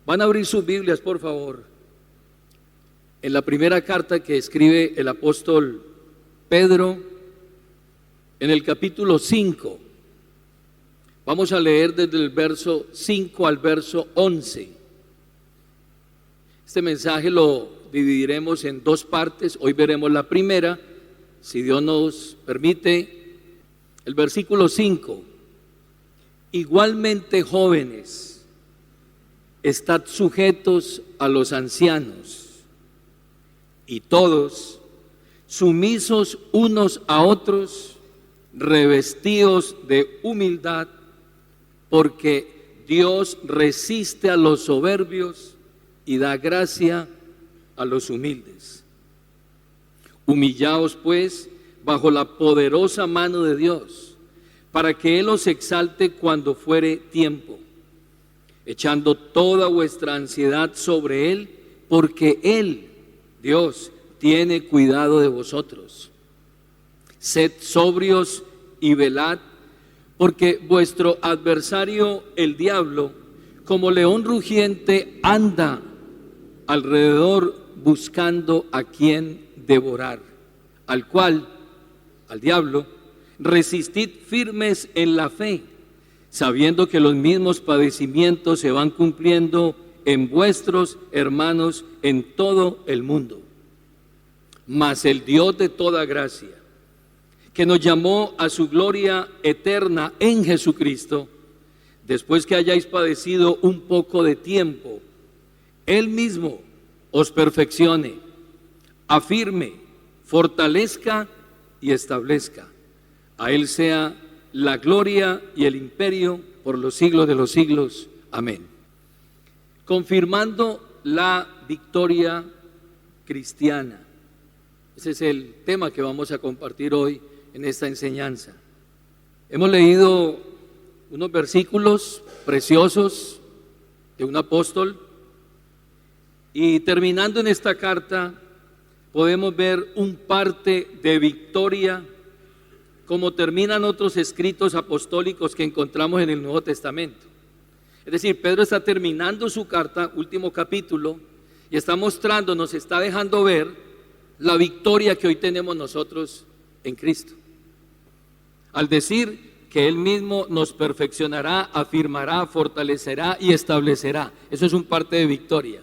Van a abrir sus Biblias, por favor, en la primera carta que escribe el apóstol Pedro, en el capítulo 5. Vamos a leer desde el verso 5 al verso 11. Este mensaje lo dividiremos en dos partes. Hoy veremos la primera, si Dios nos permite. El versículo 5. Igualmente, jóvenes, estad sujetos a los ancianos, y todos sumisos unos a otros, revestidos de humildad, porque Dios resiste a los soberbios y da gracia a los humildes. Humillaos pues bajo la poderosa mano de Dios, para que Él os exalte cuando fuere tiempo, echando toda vuestra ansiedad sobre Él, porque Él, Dios, tiene cuidado de vosotros. Sed sobrios y velad, porque vuestro adversario, el diablo, como león rugiente, anda alrededor buscando a quien devorar, al cual, al diablo, resistid firmes en la fe, sabiendo que los mismos padecimientos se van cumpliendo en vuestros hermanos en todo el mundo. Mas el Dios de toda gracia, que nos llamó a su gloria eterna en Jesucristo, después que hayáis padecido un poco de tiempo, Él mismo os perfeccione, afirme, fortalezca y establezca. A Él sea la gloria y el imperio por los siglos de los siglos. Amén. Confirmando la victoria cristiana. Ese es el tema que vamos a compartir hoy en esta enseñanza. Hemos leído unos versículos preciosos de un apóstol, y terminando en esta carta podemos ver un parte de victoria, como terminan otros escritos apostólicos que encontramos en el Nuevo Testamento. Es decir, Pedro está terminando su carta, último capítulo, y está mostrando, nos está dejando ver la victoria que hoy tenemos nosotros en Cristo, al decir que Él mismo nos perfeccionará, afirmará, fortalecerá y establecerá. Eso es un parte de victoria.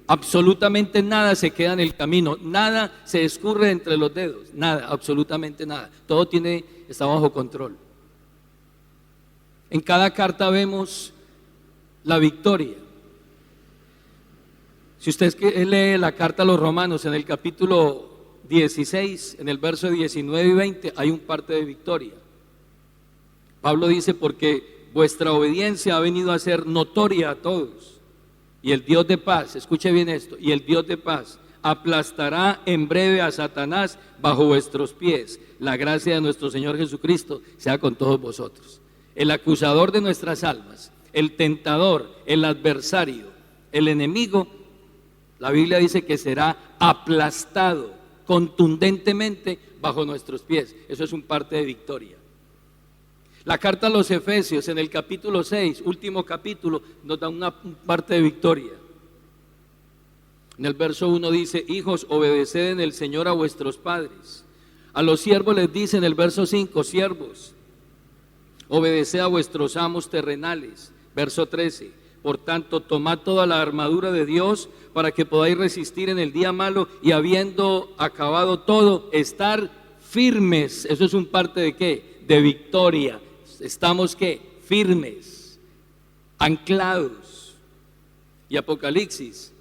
Absolutamente nada se queda en el camino, nada se escurre entre los dedos, nada, absolutamente nada. Todo está bajo control. En cada carta vemos la victoria. Si usted lee la carta a los Romanos, en el capítulo 16, en el verso 19 y 20, hay un parte de victoria. Pablo dice: porque vuestra obediencia ha venido a ser notoria a todos, y el Dios de paz, escuche bien esto, y el Dios de paz aplastará en breve a Satanás bajo vuestros pies. La gracia de nuestro Señor Jesucristo sea con todos vosotros. El acusador de nuestras almas, el tentador, el adversario, el enemigo, la Biblia dice que será aplastado contundentemente bajo nuestros pies. Eso es un parte de victoria. La carta a los Efesios, en el capítulo 6, último capítulo, nos da una parte de victoria. En el verso 1 dice: hijos, obedeced en el Señor a vuestros padres. A los siervos les dice en el verso 5: siervos, obedeced a vuestros amos terrenales. Verso 13: por tanto, tomad toda la armadura de Dios para que podáis resistir en el día malo, y habiendo acabado todo, estar firmes. Eso es un parte de ¿qué? De victoria. Estamos ¿qué? Firmes, anclados. Y Apocalipsis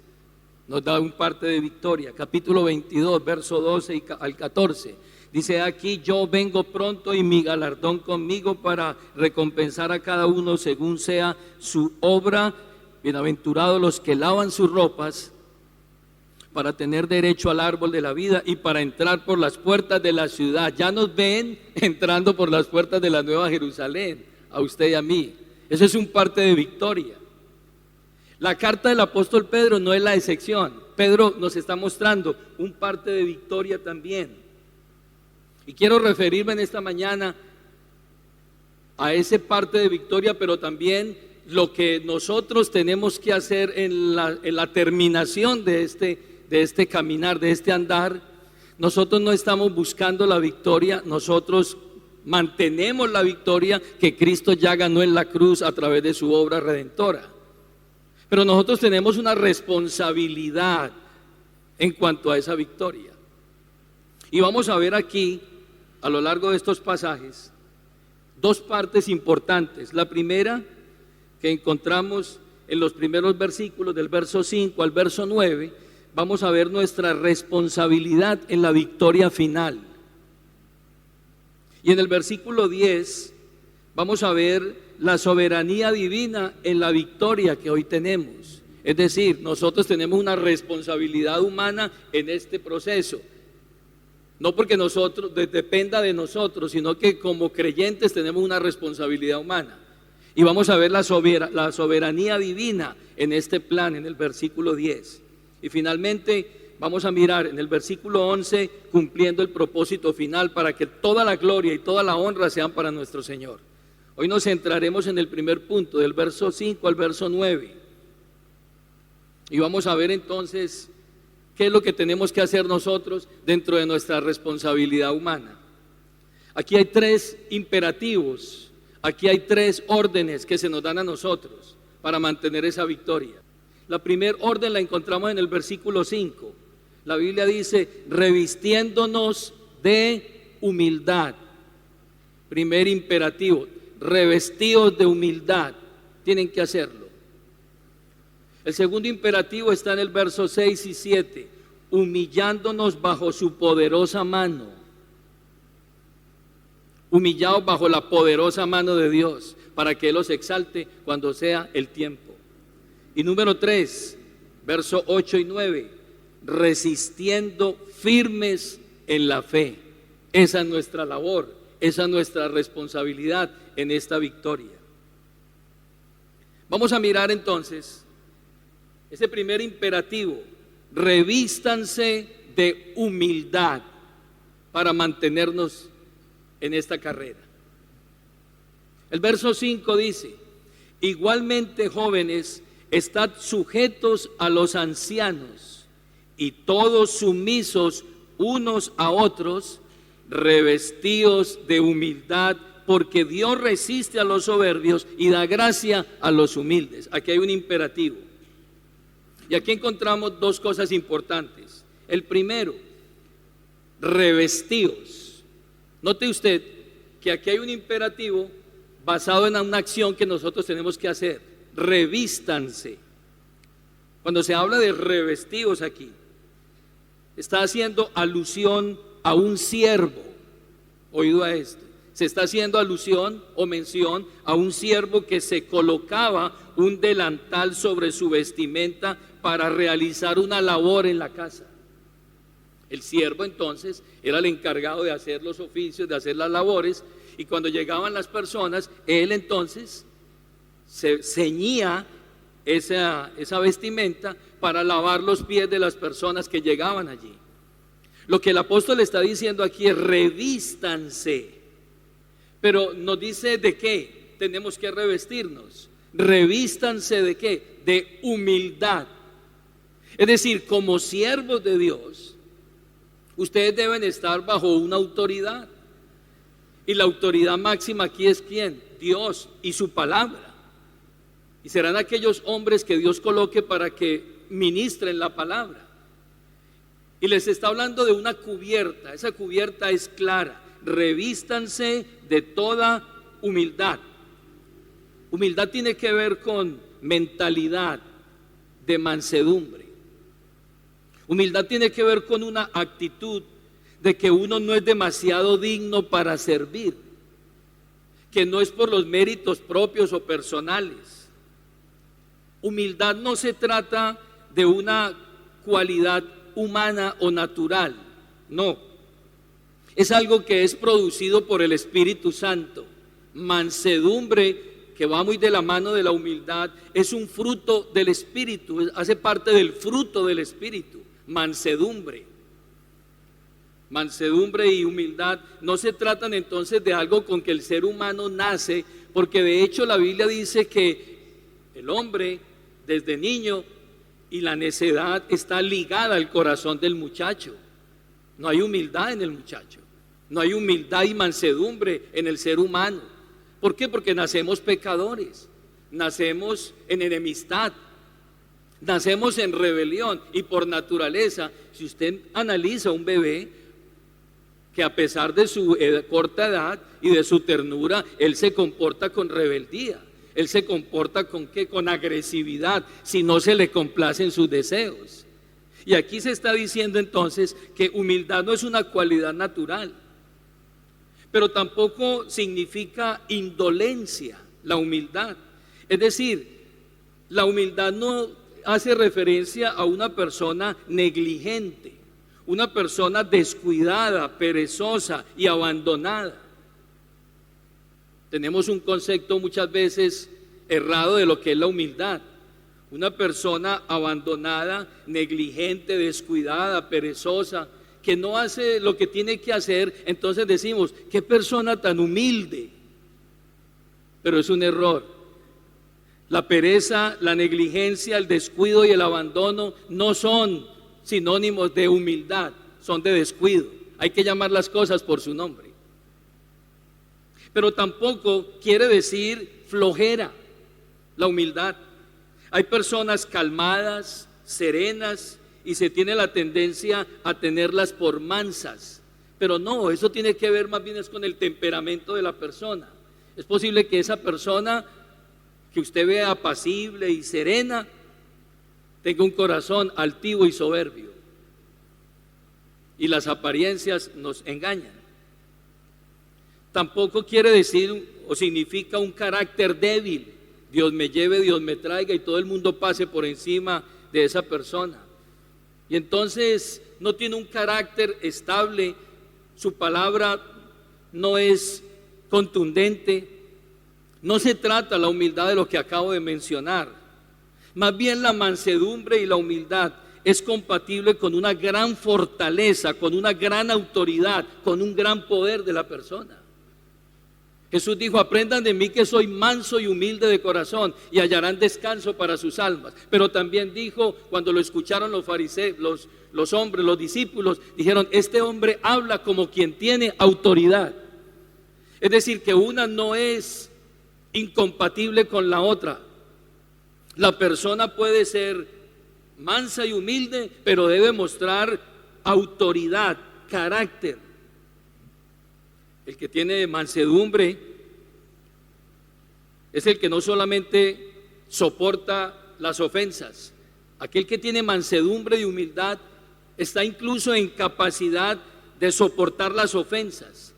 nos da un parte de victoria. Capítulo 22, verso 12 al 14. Dice: aquí yo vengo pronto, y mi galardón conmigo para recompensar a cada uno según sea su obra. Bienaventurados los que lavan sus ropas, para tener derecho al árbol de la vida y para entrar por las puertas de la ciudad. Ya nos ven entrando por las puertas de la Nueva Jerusalén, a usted y a mí. Eso es un parte de victoria. La carta del apóstol Pedro no es la excepción. Pedro nos está mostrando un parte de victoria también. Y quiero referirme en esta mañana a ese parte de victoria, pero también lo que nosotros tenemos que hacer en la terminación de este caminar, de este andar. Nosotros no estamos buscando la victoria, nosotros mantenemos la victoria que Cristo ya ganó en la cruz a través de su obra redentora. Pero nosotros tenemos una responsabilidad en cuanto a esa victoria. Y vamos a ver aquí, a lo largo de estos pasajes, dos partes importantes. La primera, que encontramos en los primeros versículos, del verso 5 al verso 9, vamos a ver nuestra responsabilidad en la victoria final. Y en el versículo 10 vamos a ver la soberanía divina en la victoria que hoy tenemos. Es decir, nosotros tenemos una responsabilidad humana en este proceso. No porque dependa de nosotros, sino que como creyentes tenemos una responsabilidad humana. Y vamos a ver la soberanía divina en este plan, en el versículo 10. Y finalmente vamos a mirar en el versículo 11, cumpliendo el propósito final para que toda la gloria y toda la honra sean para nuestro Señor. Hoy nos centraremos en el primer punto, del verso 5 al verso 9. Y vamos a ver entonces qué es lo que tenemos que hacer nosotros dentro de nuestra responsabilidad humana. Aquí hay tres imperativos, aquí hay tres órdenes que se nos dan a nosotros para mantener esa victoria. La primera orden la encontramos en el versículo 5. La Biblia dice, revistiéndonos de humildad. Primer imperativo, revestidos de humildad. Tienen que hacerlo. El segundo imperativo está en el verso 6 y 7, humillándonos bajo su poderosa mano. Humillados bajo la poderosa mano de Dios, para que Él los exalte cuando sea el tiempo. Y número 3, verso 8 y 9, resistiendo firmes en la fe. Esa es nuestra labor, esa es nuestra responsabilidad en esta victoria. Vamos a mirar entonces ese primer imperativo, revístanse de humildad para mantenernos en esta carrera. El verso 5 dice, igualmente jóvenes, estad sujetos a los ancianos y todos sumisos unos a otros, revestidos de humildad, porque Dios resiste a los soberbios y da gracia a los humildes. Aquí hay un imperativo. Y aquí encontramos dos cosas importantes. El primero, revestidos. Note usted que aquí hay un imperativo basado en una acción que nosotros tenemos que hacer. Revístanse. Cuando se habla de revestidos aquí, está haciendo alusión a un siervo. Oído a esto. Se está haciendo alusión o mención a un siervo que se colocaba un delantal sobre su vestimenta para realizar una labor en la casa. El siervo entonces era el encargado de hacer los oficios, de hacer las labores, y cuando llegaban las personas, él entonces se ceñía esa vestimenta para lavar los pies de las personas que llegaban allí. Lo que el apóstol está diciendo aquí es revístanse. Pero nos dice de qué tenemos que revestirnos. Revístanse de qué, de humildad. Es decir, como siervos de Dios, ustedes deben estar bajo una autoridad. Y la autoridad máxima aquí es ¿quién? Dios y su palabra. Y serán aquellos hombres que Dios coloque para que ministren la palabra. Y les está hablando de una cubierta. Esa cubierta es clara. Revístanse de toda humildad. Humildad tiene que ver con mentalidad de mansedumbre. Humildad tiene que ver con una actitud de que uno no es demasiado digno para servir, que no es por los méritos propios o personales. Humildad no se trata de una cualidad humana o natural, no. Es algo que es producido por el Espíritu Santo. Mansedumbre, que va muy de la mano de la humildad, es un fruto del Espíritu, hace parte del fruto del Espíritu. Mansedumbre. Mansedumbre y humildad no se tratan entonces de algo con que el ser humano nace, porque de hecho la Biblia dice que el hombre desde niño, y la necedad está ligada al corazón del muchacho. No hay humildad en el muchacho, no hay humildad y mansedumbre en el ser humano. ¿Por qué? Porque nacemos pecadores, nacemos en enemistad, nacemos en rebelión, y por naturaleza, si usted analiza un bebé, que a pesar de su corta edad y de su ternura, él se comporta con rebeldía, él se comporta con ¿qué? Con agresividad, si no se le complacen sus deseos. Y aquí se está diciendo entonces que humildad no es una cualidad natural, pero tampoco significa indolencia la humildad. Es decir, la humildad no hace referencia a una persona negligente, una persona descuidada, perezosa y abandonada. Tenemos un concepto muchas veces errado de lo que es la humildad. Una persona abandonada, negligente, descuidada, perezosa, que no hace lo que tiene que hacer, entonces decimos, qué persona tan humilde. Pero es un error. La pereza, la negligencia, el descuido y el abandono no son sinónimos de humildad, son de descuido. Hay que llamar las cosas por su nombre. Pero tampoco quiere decir flojera la humildad. Hay personas calmadas, serenas, y se tiene la tendencia a tenerlas por mansas. Pero no, eso tiene que ver más bien es con el temperamento de la persona. Es posible que esa persona que usted vea apacible y serena tenga un corazón altivo y soberbio, y las apariencias nos engañan. Tampoco quiere decir o significa un carácter débil. Dios me lleve, Dios me traiga, y todo el mundo pase por encima de esa persona. Y entonces no tiene un carácter estable, su palabra no es contundente. No se trata la humildad de lo que acabo de mencionar. Más bien la mansedumbre y la humildad es compatible con una gran fortaleza, con una gran autoridad, con un gran poder de la persona. Jesús dijo, aprendan de mí que soy manso y humilde de corazón, y hallarán descanso para sus almas. Pero también dijo, cuando lo escucharon los fariseos, los hombres, los discípulos, dijeron, este hombre habla como quien tiene autoridad. Es decir, que una no es incompatible con la otra. La persona puede ser mansa y humilde, pero debe mostrar autoridad, carácter. El que tiene mansedumbre es el que no solamente soporta las ofensas. Aquel que tiene mansedumbre y humildad está incluso en capacidad de soportar las ofensas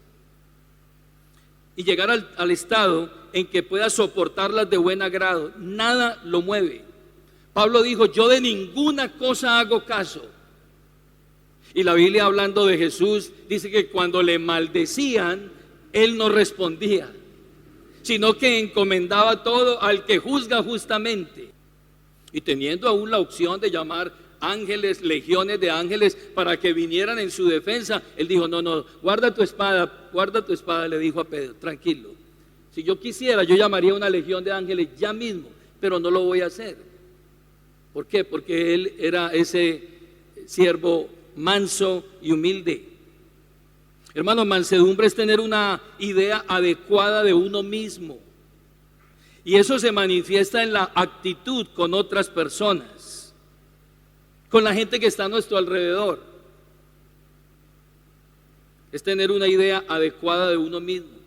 y llegar al estado en que pueda soportarlas de buen agrado. Nada lo mueve. Pablo dijo, yo de ninguna cosa hago caso. Y la Biblia, hablando de Jesús, dice que cuando le maldecían, él no respondía, sino que encomendaba todo al que juzga justamente. Y teniendo aún la opción de llamar ángeles, legiones de ángeles, para que vinieran en su defensa, él dijo, no, guarda tu espada, le dijo a Pedro, tranquilo. Si yo quisiera, yo llamaría una legión de ángeles ya mismo, pero no lo voy a hacer. ¿Por qué? Porque él era ese siervo manso y humilde. Hermano, mansedumbre es tener una idea adecuada de uno mismo, y eso se manifiesta en la actitud con otras personas, con la gente que está a nuestro alrededor. Es tener una idea adecuada de uno mismo,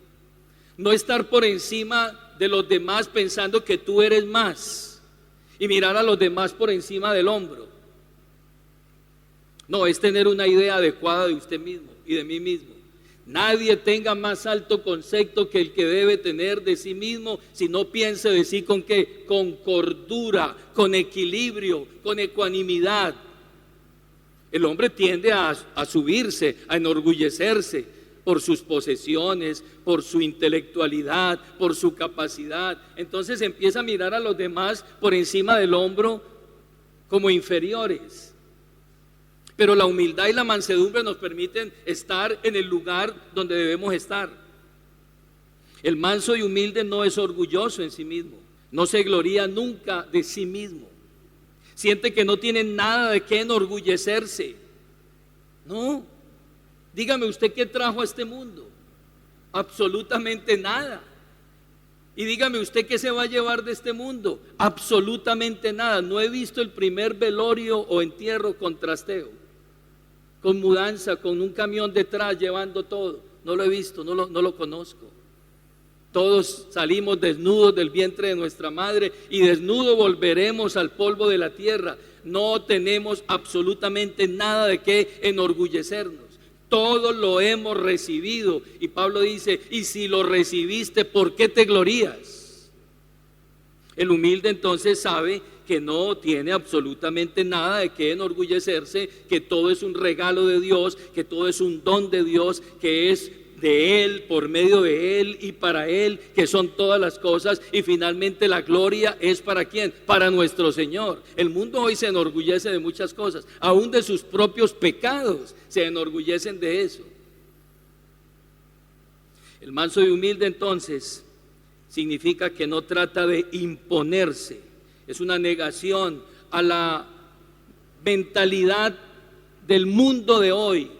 no estar por encima de los demás pensando que tú eres más y mirar a los demás por encima del hombro. No, es tener una idea adecuada de usted mismo y de mí mismo. Nadie tenga más alto concepto que el que debe tener de sí mismo, si no piense de sí con qué, con cordura, con equilibrio, con ecuanimidad. El hombre tiende a subirse, a enorgullecerse por sus posesiones, por su intelectualidad, por su capacidad. Entonces empieza a mirar a los demás por encima del hombro como inferiores. Pero la humildad y la mansedumbre nos permiten estar en el lugar donde debemos estar. El manso y humilde no es orgulloso en sí mismo, no se gloría nunca de sí mismo, siente que no tiene nada de qué enorgullecerse. No, dígame usted qué trajo a este mundo. Absolutamente nada. Y dígame usted qué se va a llevar de este mundo. Absolutamente nada. No he visto el primer velorio o entierro con trasteo, con mudanza, con un camión detrás llevando todo. No lo he visto, no lo conozco. Todos salimos desnudos del vientre de nuestra madre y desnudos volveremos al polvo de la tierra. No tenemos absolutamente nada de qué enorgullecernos. Todo lo hemos recibido. Y Pablo dice, y si lo recibiste, ¿por qué te glorías? El humilde entonces sabe que no tiene absolutamente nada de qué enorgullecerse, que todo es un regalo de Dios, que todo es un don de Dios, que es de Él, por medio de Él y para Él, que son todas las cosas, y finalmente la gloria es ¿para quién? Para nuestro Señor. El mundo hoy se enorgullece de muchas cosas, aún de sus propios pecados se enorgullecen de eso. El manso y humilde entonces significa que no trata de imponerse, es una negación a la mentalidad del mundo de hoy,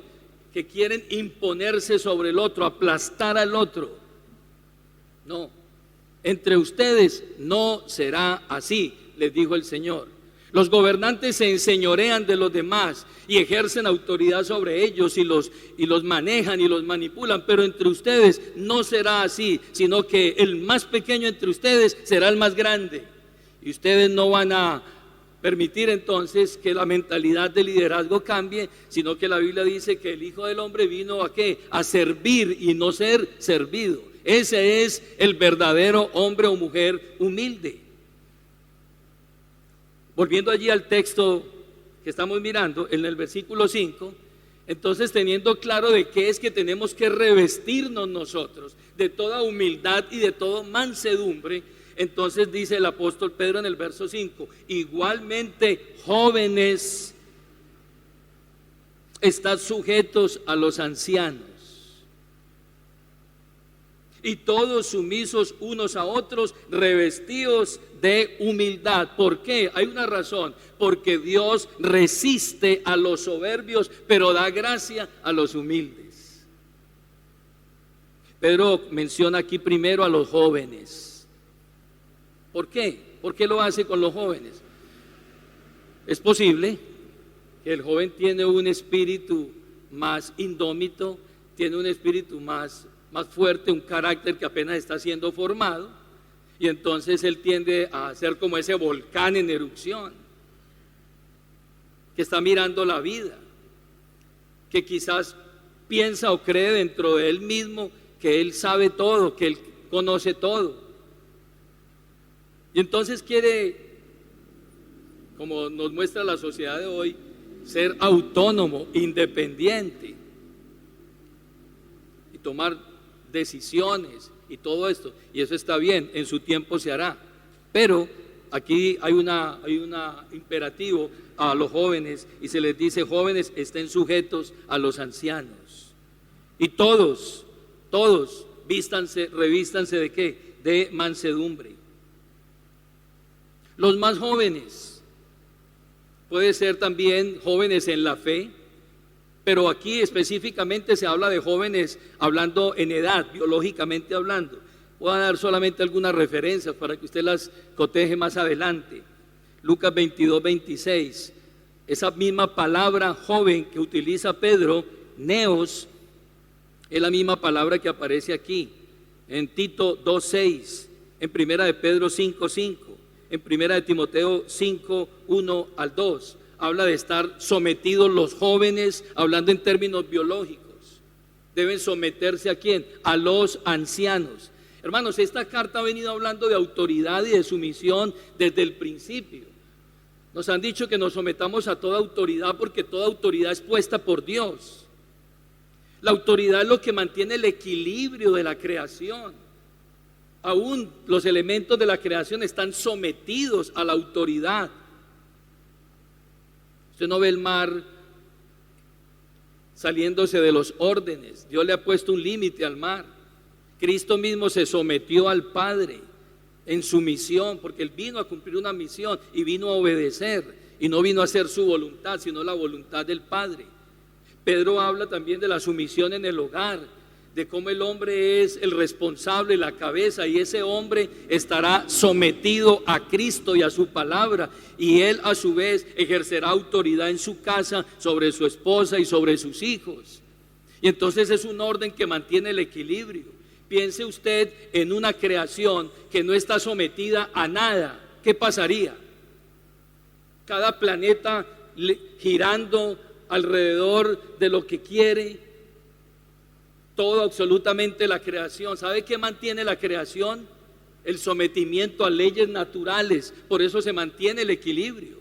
que quieren imponerse sobre el otro, aplastar al otro. No, entre ustedes no será así, les dijo el Señor. Los gobernantes se enseñorean de los demás y ejercen autoridad sobre ellos y los manejan y los manipulan, pero entre ustedes no será así, sino que el más pequeño entre ustedes será el más grande. Y ustedes no van a permitir entonces que la mentalidad de liderazgo cambie, sino que la Biblia dice que el Hijo del Hombre vino ¿a qué? A servir y no ser servido. Ese es el verdadero hombre o mujer humilde. Volviendo allí al texto que estamos mirando, en el versículo 5, entonces teniendo claro de qué es que tenemos que revestirnos nosotros, de toda humildad y de toda mansedumbre, entonces dice el apóstol Pedro en el verso 5, igualmente jóvenes, estad sujetos a los ancianos, y todos sumisos unos a otros, revestidos de humildad. ¿Por qué? Hay una razón, porque Dios resiste a los soberbios, pero da gracia a los humildes. Pedro menciona aquí primero a los jóvenes. ¿Por qué? ¿Por qué lo hace con los jóvenes? Es posible que el joven tiene un espíritu más indómito, tiene un espíritu más fuerte, un carácter que apenas está siendo formado, y entonces él tiende a ser como ese volcán en erupción, que está mirando la vida, que quizás piensa o cree dentro de él mismo que él sabe todo, que él conoce todo. Y entonces quiere, como nos muestra la sociedad de hoy, ser autónomo, independiente y tomar decisiones y todo esto. Y eso está bien, en su tiempo se hará. Pero aquí hay un imperativo a los jóvenes y se les dice: jóvenes, estén sujetos a los ancianos. Y todos, revístanse ¿de qué? De mansedumbre. Los más jóvenes, puede ser también jóvenes en la fe, pero aquí específicamente se habla de jóvenes hablando en edad, biológicamente hablando. Voy a dar solamente algunas referencias para que usted las coteje más adelante. Lucas 22, 26, esa misma palabra joven que utiliza Pedro, neos, es la misma palabra que aparece aquí, en Tito 2, 6, en Primera de Pedro 5, 5. En Primera de Timoteo 5, 1 al 2, habla de estar sometidos los jóvenes, hablando en términos biológicos. Deben someterse ¿a quién? A los ancianos. Hermanos, esta carta ha venido hablando de autoridad y de sumisión desde el principio. Nos han dicho que nos sometamos a toda autoridad porque toda autoridad es puesta por Dios. La autoridad es lo que mantiene el equilibrio de la creación. Aún los elementos de la creación están sometidos a la autoridad. Usted no ve el mar saliéndose de los órdenes. Dios le ha puesto un límite al mar. Cristo mismo se sometió al Padre en su misión, porque él vino a cumplir una misión y vino a obedecer, y no vino a hacer su voluntad, sino la voluntad del Padre. Pedro habla también de la sumisión en el hogar, de cómo el hombre es el responsable, la cabeza, y ese hombre estará sometido a Cristo y a su palabra, y él a su vez ejercerá autoridad en su casa sobre su esposa y sobre sus hijos. Y entonces es un orden que mantiene el equilibrio. Piense usted en una creación que no está sometida a nada. ¿Qué pasaría? Cada planeta girando alrededor de lo que quiere, todo absolutamente la creación. ¿Sabe qué mantiene la creación? El sometimiento a leyes naturales, por eso se mantiene el equilibrio.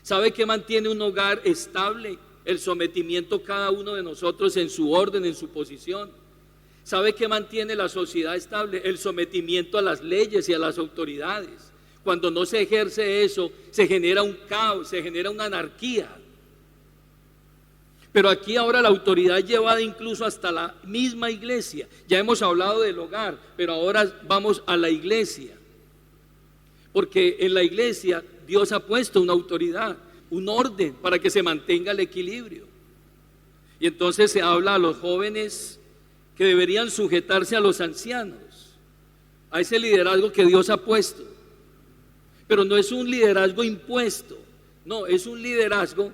¿Sabe qué mantiene un hogar estable? El sometimiento cada uno de nosotros en su orden, en su posición. ¿Sabe qué mantiene la sociedad estable? El sometimiento a las leyes y a las autoridades. Cuando no se ejerce eso, se genera un caos, se genera una anarquía. Pero aquí ahora la autoridad es llevada incluso hasta la misma iglesia. Ya hemos hablado del hogar, pero ahora vamos a la iglesia. Porque en la iglesia Dios ha puesto una autoridad, un orden para que se mantenga el equilibrio. Y entonces se habla a los jóvenes que deberían sujetarse a los ancianos, a ese liderazgo que Dios ha puesto. Pero no es un liderazgo impuesto, no, es un liderazgo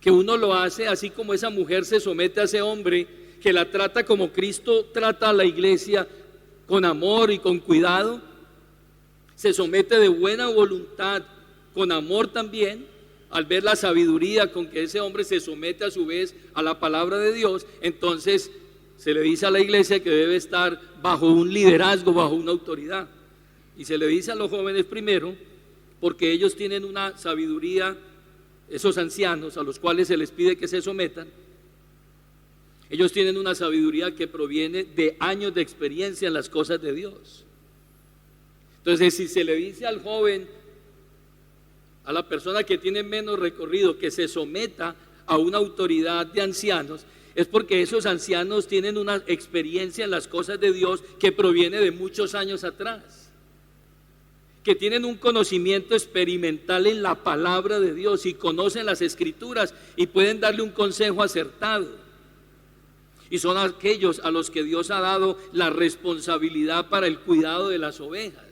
que uno lo hace así como esa mujer se somete a ese hombre, que la trata como Cristo trata a la iglesia, con amor y con cuidado. Se somete de buena voluntad, con amor también, al ver la sabiduría con que ese hombre se somete a su vez a la palabra de Dios. Entonces se le dice a la iglesia que debe estar bajo un liderazgo, bajo una autoridad. Y se le dice a los jóvenes primero, porque ellos tienen una sabiduría. Esos ancianos a los cuales se les pide que se sometan, ellos tienen una sabiduría que proviene de años de experiencia en las cosas de Dios. Entonces, si se le dice al joven, a la persona que tiene menos recorrido, que se someta a una autoridad de ancianos, es porque esos ancianos tienen una experiencia en las cosas de Dios que proviene de muchos años atrás, que tienen un conocimiento experimental en la palabra de Dios y conocen las escrituras y pueden darle un consejo acertado. Y son aquellos a los que Dios ha dado la responsabilidad para el cuidado de las ovejas.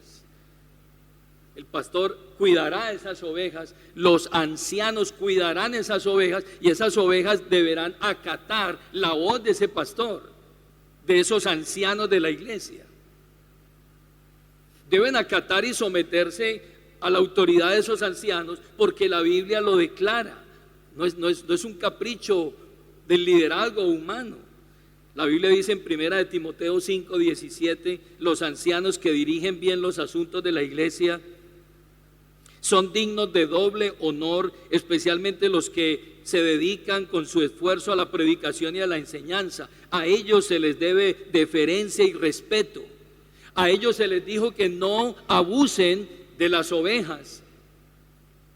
El pastor cuidará esas ovejas, los ancianos cuidarán esas ovejas, y esas ovejas deberán acatar la voz de ese pastor, de esos ancianos de la iglesia. Deben acatar y someterse a la autoridad de esos ancianos, porque la Biblia lo declara. No es un capricho del liderazgo humano. La Biblia dice en 1 de Timoteo 5:17, los ancianos que dirigen bien los asuntos de la iglesia son dignos de doble honor, especialmente los que se dedican con su esfuerzo a la predicación y a la enseñanza. A ellos se les debe deferencia y respeto. A ellos se les dijo que no abusen de las ovejas,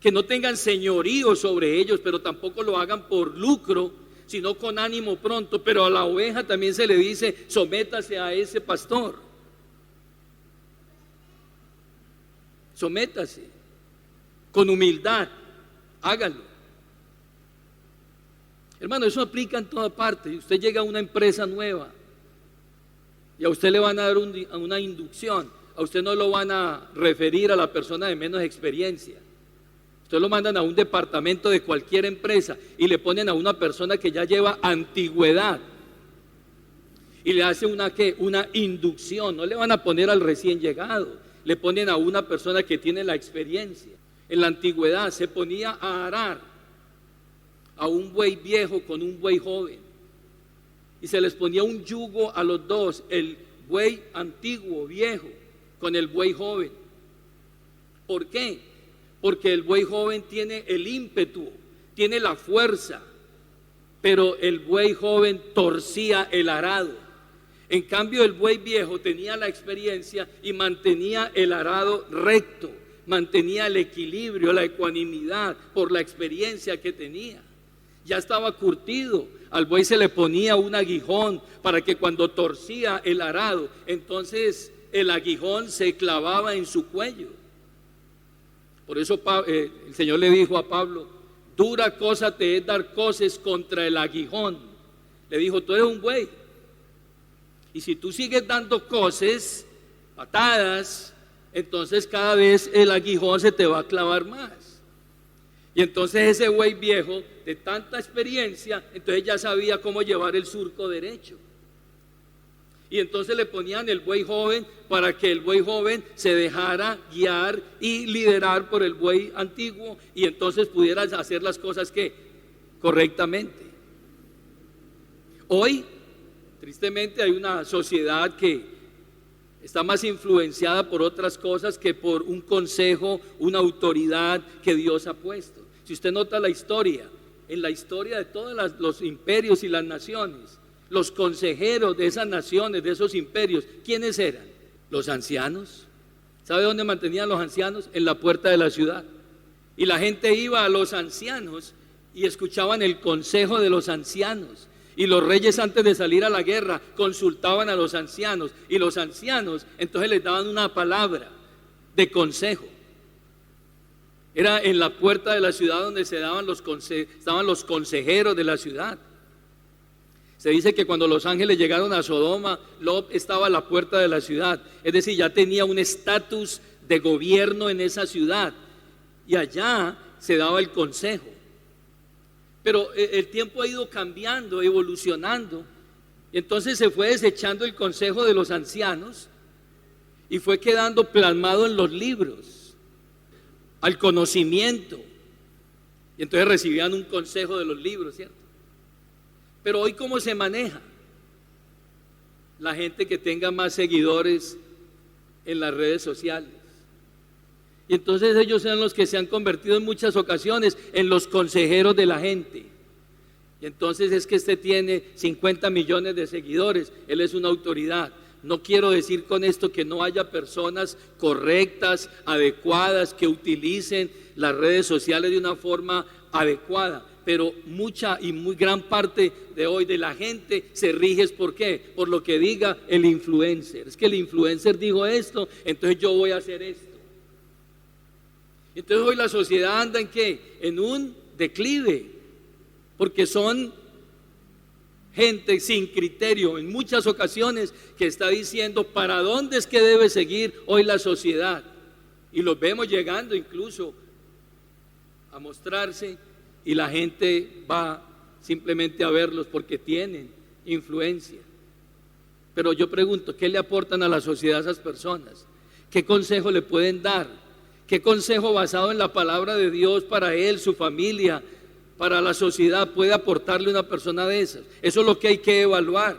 que no tengan señorío sobre ellos, pero tampoco lo hagan por lucro, sino con ánimo pronto. Pero a la oveja también se le dice, sométase a ese pastor. Sométase, con humildad, hágalo. Hermano, eso aplica en toda parte. Usted llega a una empresa nueva y a usted le van a dar una inducción. A usted no lo van a referir a la persona de menos experiencia. Usted lo mandan a un departamento de cualquier empresa y le ponen a una persona que ya lleva antigüedad y le hace una inducción. No le van a poner al recién llegado, le ponen a una persona que tiene la experiencia. En la antigüedad se ponía a arar a un buey viejo con un buey joven, y se les ponía un yugo a los dos, el buey antiguo, viejo, con el buey joven. ¿Por qué? Porque el buey joven tiene el ímpetu, tiene la fuerza, pero el buey joven torcía el arado. En cambio, el buey viejo tenía la experiencia y mantenía el arado recto, mantenía el equilibrio, la ecuanimidad, por la experiencia que tenía. Ya estaba curtido. Al buey se le ponía un aguijón para que cuando torcía el arado, entonces el aguijón se clavaba en su cuello. Por eso el Señor le dijo a Pablo: dura cosa te es dar coces contra el aguijón. Le dijo: tú eres un buey, y si tú sigues dando coces, patadas, entonces cada vez el aguijón se te va a clavar más. Y entonces ese buey viejo, de tanta experiencia, entonces ya sabía cómo llevar el surco derecho. Y entonces le ponían el buey joven para que el buey joven se dejara guiar y liderar por el buey antiguo, y entonces pudiera hacer las cosas que correctamente. Hoy, tristemente, hay una sociedad que está más influenciada por otras cosas que por un consejo, una autoridad que Dios ha puesto. Si usted nota la historia, en la historia de todos los imperios y las naciones, los consejeros de esas naciones, de esos imperios, ¿quiénes eran? Los ancianos. ¿Sabe dónde mantenían los ancianos? En la puerta de la ciudad. Y la gente iba a los ancianos y escuchaban el consejo de los ancianos. Y los reyes, antes de salir a la guerra, consultaban a los ancianos, y los ancianos entonces les daban una palabra de consejo. Era en la puerta de la ciudad donde estaban los consejeros de la ciudad. Se dice que cuando los ángeles llegaron a Sodoma, Lot estaba a la puerta de la ciudad, es decir, ya tenía un estatus de gobierno en esa ciudad, y allá se daba el consejo. Pero el tiempo ha ido cambiando, evolucionando, y entonces se fue desechando el consejo de los ancianos y fue quedando plasmado en los libros, al conocimiento, y entonces recibían un consejo de los libros, ¿cierto? Pero hoy, ¿cómo se maneja? La gente que tenga más seguidores en las redes sociales. Y entonces ellos son los que se han convertido en muchas ocasiones en los consejeros de la gente. Y entonces es que este tiene 50 millones de seguidores, él es una autoridad. No quiero decir con esto que no haya personas correctas, adecuadas, que utilicen las redes sociales de una forma adecuada, pero mucha y muy gran parte de hoy de la gente se rige ¿por qué? Por lo que diga el influencer. Es que el influencer dijo esto, entonces yo voy a hacer esto. Entonces hoy la sociedad anda ¿en qué? En un declive, porque son gente sin criterio en muchas ocasiones que está diciendo para dónde es que debe seguir hoy la sociedad, y los vemos llegando incluso a mostrarse, y la gente va simplemente a verlos porque tienen influencia. Pero yo pregunto, ¿qué le aportan a la sociedad a esas personas? ¿Qué consejo le pueden dar? ¿Qué consejo basado en la palabra de Dios para él, su familia, para la sociedad puede aportarle una persona de esas? Eso es lo que hay que evaluar.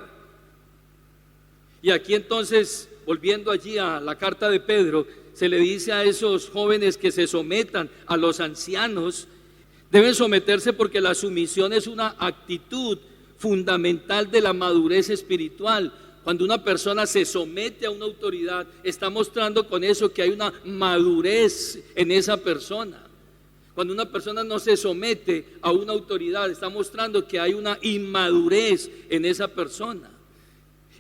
Y aquí entonces, volviendo allí a la carta de Pedro, se le dice a esos jóvenes que se sometan a los ancianos. Deben someterse porque la sumisión es una actitud fundamental de la madurez espiritual. Cuando una persona se somete a una autoridad, está mostrando con eso que hay una madurez en esa persona. Cuando una persona no se somete a una autoridad, está mostrando que hay una inmadurez en esa persona.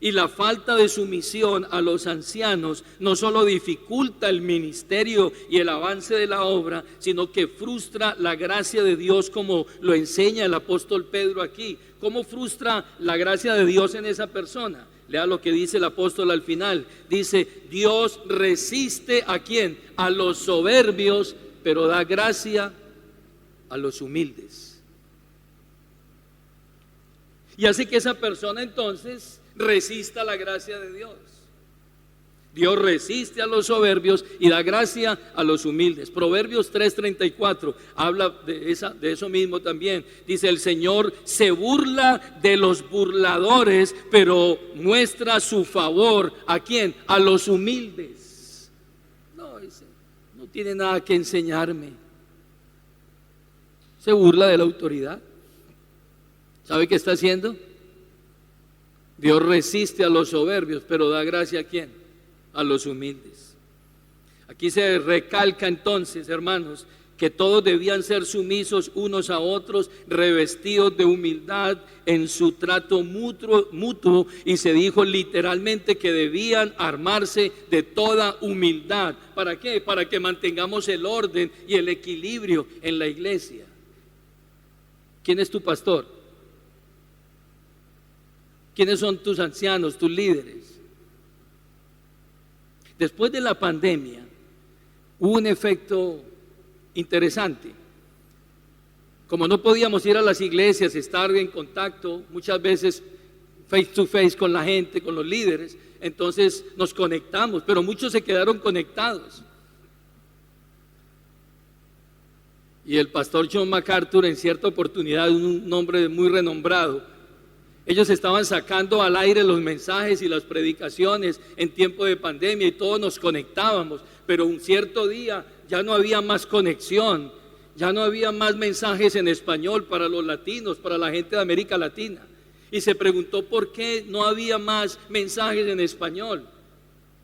Y la falta de sumisión a los ancianos no solo dificulta el ministerio y el avance de la obra, sino que frustra la gracia de Dios, como lo enseña el apóstol Pedro aquí. ¿Cómo frustra la gracia de Dios en esa persona? Lea lo que dice el apóstol al final. Dice: Dios resiste ¿a quién? A los soberbios, pero da gracia a los humildes. Y hace que esa persona entonces resista la gracia de Dios. Dios resiste a los soberbios y da gracia a los humildes. Proverbios 3:34 habla de eso mismo también. Dice: el Señor se burla de los burladores, pero muestra su favor ¿a quién? A los humildes. No, dice, no tiene nada que enseñarme. Se burla de la autoridad. ¿Sabe qué está haciendo? Dios resiste a los soberbios, pero da gracia ¿a quién? A los humildes. Aquí se recalca entonces, hermanos, que todos debían ser sumisos unos a otros, revestidos de humildad en su trato mutuo, y se dijo literalmente que debían armarse de toda humildad. ¿Para qué? Para que mantengamos el orden y el equilibrio en la iglesia. ¿Quién es tu pastor? ¿Quiénes son tus ancianos, tus líderes? Después de la pandemia hubo un efecto interesante. Como no podíamos ir a las iglesias, estar en contacto muchas veces face to face con la gente, con los líderes, entonces nos conectamos, pero muchos se quedaron conectados. Y el pastor John MacArthur, en cierta oportunidad, un hombre muy renombrado, ellos estaban sacando al aire los mensajes y las predicaciones en tiempo de pandemia y todos nos conectábamos, pero un cierto día ya no había más conexión, ya no había más mensajes en español para los latinos, para la gente de América Latina. Y se preguntó por qué no había más mensajes en español.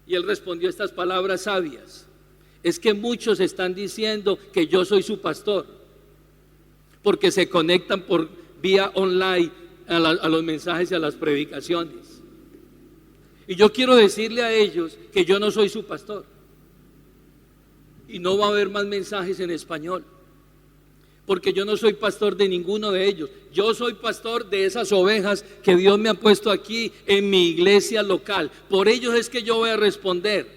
Y él respondió estas palabras sabias: es que muchos están diciendo que yo soy su pastor, porque se conectan por vía online a los mensajes y a las predicaciones. Y yo quiero decirle a ellos que yo no soy su pastor. Y no va a haber más mensajes en español, porque yo no soy pastor de ninguno de ellos. Yo soy pastor de esas ovejas que Dios me ha puesto aquí en mi iglesia local. Por ellos es que yo voy a responder.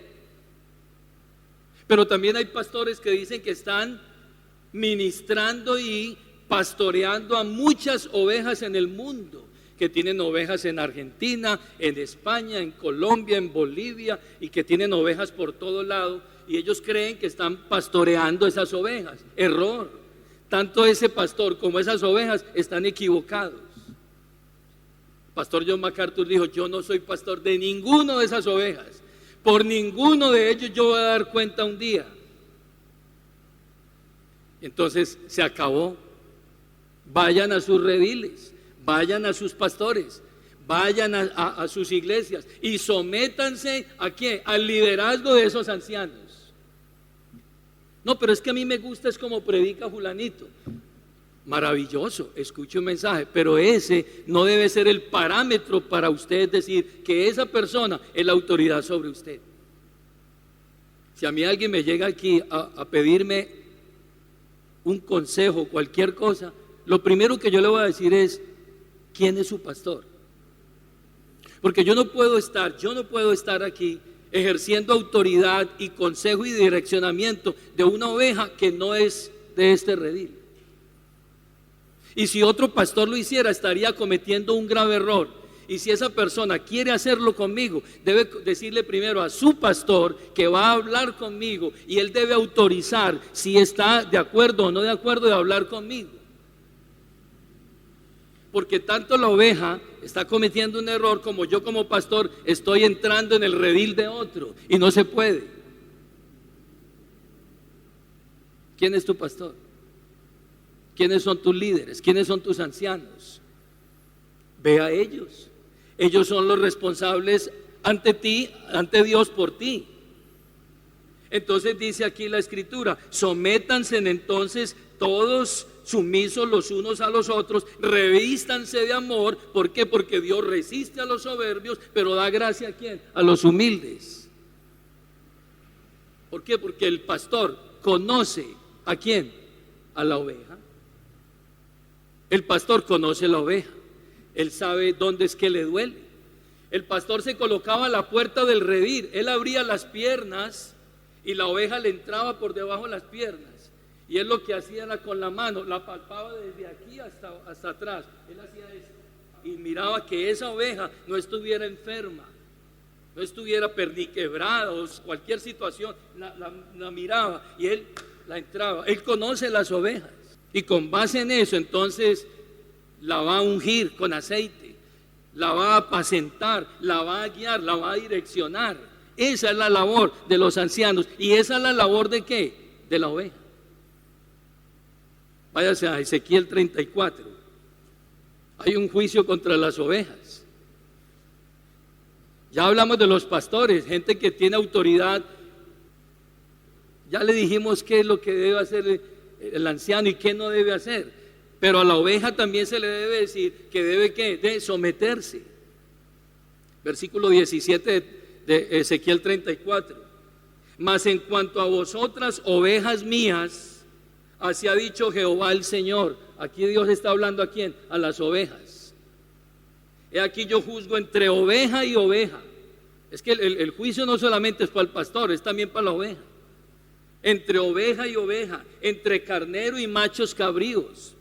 Pero también hay pastores que dicen que están ministrando y pastoreando a muchas ovejas en el mundo, que tienen ovejas en Argentina, en España, en Colombia, en Bolivia, y que tienen ovejas por todo lado, y ellos creen que están pastoreando esas ovejas. Error. Tanto ese pastor como esas ovejas están equivocados. Pastor John MacArthur dijo: yo no soy pastor de ninguno de esas ovejas, por ninguno de ellos yo voy a dar cuenta un día. Entonces se acabó. Vayan a sus rediles, vayan a sus pastores, vayan a sus iglesias y sométanse ¿a qué? Al liderazgo de esos ancianos. No, pero es que a mí me gusta es como predica fulanito. Maravilloso, escuche un mensaje, pero ese no debe ser el parámetro para usted decir que esa persona es la autoridad sobre usted. Si a mí alguien me llega aquí a pedirme un consejo, cualquier cosa, lo primero que yo le voy a decir es: ¿quién es su pastor? Porque yo no puedo estar aquí ejerciendo autoridad y consejo y direccionamiento de una oveja que no es de este redil. Y si otro pastor lo hiciera, estaría cometiendo un grave error. Y si esa persona quiere hacerlo conmigo, debe decirle primero a su pastor que va a hablar conmigo, y él debe autorizar si está de acuerdo o no de acuerdo de hablar conmigo. Porque tanto la oveja está cometiendo un error como yo como pastor estoy entrando en el redil de otro, y no se puede. ¿Quién es tu pastor? ¿Quiénes son tus líderes? ¿Quiénes son tus ancianos? Ve a ellos. Ellos son los responsables ante ti, ante Dios por ti. Entonces dice aquí la escritura: sométanse entonces todos sumisos los unos a los otros, revístanse de amor. ¿Por qué? Porque Dios resiste a los soberbios, pero da gracia ¿a quién? A los humildes. ¿Por qué? Porque el pastor conoce ¿a quién? A la oveja. El pastor conoce la oveja, él sabe dónde es que le duele. El pastor se colocaba a la puerta del redil, él abría las piernas y la oveja le entraba por debajo de las piernas. Y él lo que hacía era con la mano, la palpaba desde aquí hasta atrás. Él hacía esto y miraba que esa oveja no estuviera enferma, no estuviera perniquebrada o cualquier situación. La miraba y él la entraba. Él conoce las ovejas y con base en eso entonces la va a ungir con aceite, la va a apacentar, la va a guiar, la va a direccionar. Esa es la labor de los ancianos. ¿Y esa es la labor de qué? De la oveja. Váyase a Ezequiel 34. Hay un juicio contra las ovejas. Ya hablamos de los pastores, gente que tiene autoridad. Ya le dijimos qué es lo que debe hacer el anciano y qué no debe hacer. Pero a la oveja también se le debe decir que debe de someterse. Versículo 17 de Ezequiel 34. Mas en cuanto a vosotras, ovejas mías, así ha dicho Jehová el Señor. Aquí Dios está hablando ¿a quién? A las ovejas. He aquí yo juzgo entre oveja y oveja. Es que el juicio no solamente es para el pastor, es también para la oveja. Entre oveja y oveja, entre carnero y machos cabríos.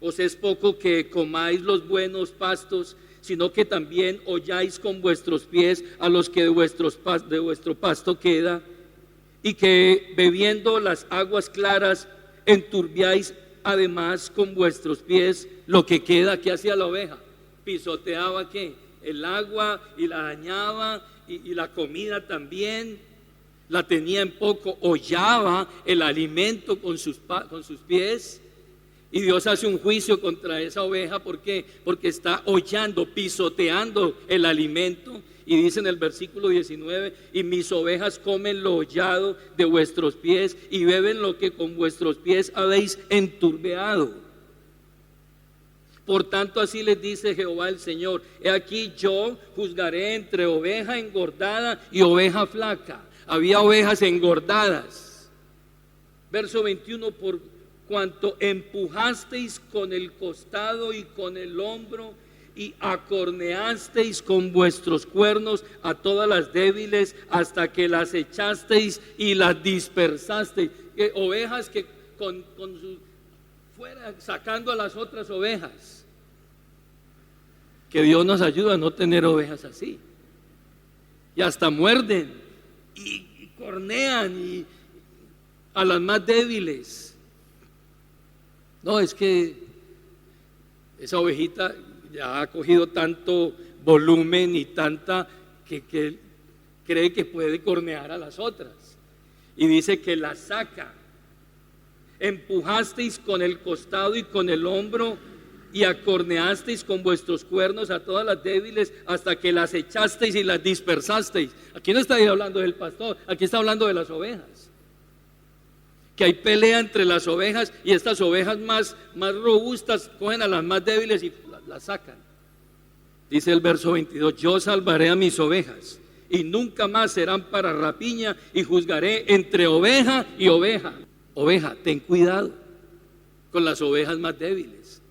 Os es poco que comáis los buenos pastos, sino que también holláis con vuestros pies a los que de vuestro pasto queda, y que bebiendo las aguas claras enturbiáis además con vuestros pies lo que queda. ¿Qué hacía la oveja? Pisoteaba ¿qué? El agua y la dañaba, y la comida también la tenía en poco, hollaba el alimento con sus pies. Y Dios hace un juicio contra esa oveja. ¿Por qué? Porque está hollando, pisoteando el alimento. Y dice en el versículo 19: y mis ovejas comen lo hollado de vuestros pies y beben lo que con vuestros pies habéis enturbeado. Por tanto así les dice Jehová el Señor: he aquí yo juzgaré entre oveja engordada y oveja flaca. Había ovejas engordadas. Verso 21: por cuanto empujasteis con el costado y con el hombro y acorneasteis con vuestros cuernos a todas las débiles hasta que las echasteis y las dispersasteis. Ovejas que fuera sacando a las otras ovejas. Que Dios nos ayude a no tener ovejas así. Y hasta muerden y cornean y a las más débiles. No, es que esa ovejita ya ha cogido tanto volumen y tanta que cree que puede cornear a las otras. Y dice que las saca. Empujasteis con el costado y con el hombro y acorneasteis con vuestros cuernos a todas las débiles hasta que las echasteis y las dispersasteis. Aquí no está hablando del pastor, aquí está hablando de las ovejas. Que hay pelea entre las ovejas, y estas ovejas más robustas cogen a las más débiles y las sacan. Dice el verso 22: yo salvaré a mis ovejas y nunca más serán para rapiña, y juzgaré entre oveja y oveja. Oveja, ten cuidado con las ovejas más débiles.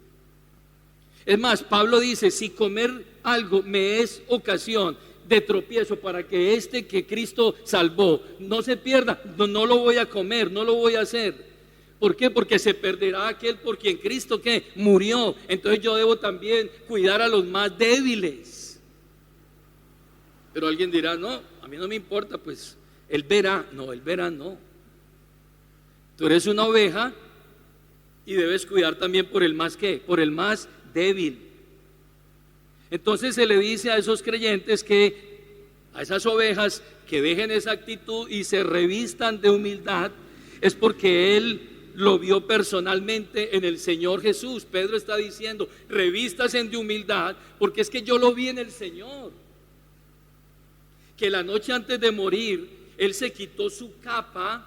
Es más, Pablo dice: si comer algo me es ocasión de tropiezo para que este que Cristo salvó no se pierda, no lo voy a comer, no lo voy a hacer. ¿Por qué? Porque se perderá aquel por quien Cristo ¿qué? Murió. Entonces yo debo también cuidar a los más débiles. Pero alguien dirá: no, a mí no me importa, pues él verá. No, él verá no. Tú eres una oveja y debes cuidar también por el más ¿qué? Por el más débil. Entonces se le dice a esos creyentes a esas ovejas, que dejen esa actitud y se revistan de humildad. Es porque él lo vio personalmente en el Señor Jesús. Pedro está diciendo: revístanse de humildad, porque es que yo lo vi en el Señor. Que la noche antes de morir, él se quitó su capa,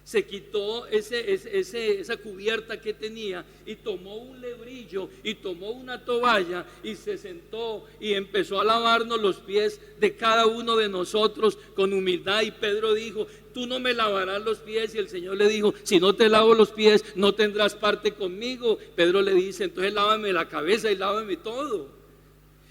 se quitó esa cubierta que tenía, y tomó un lebrillo y tomó una toalla y se sentó y empezó a lavarnos los pies de cada uno de nosotros con humildad. Y Pedro dijo: tú no me lavarás los pies. Y el Señor le dijo: si no te lavo los pies, no tendrás parte conmigo. Pedro le dice: entonces lávame la cabeza y lávame todo.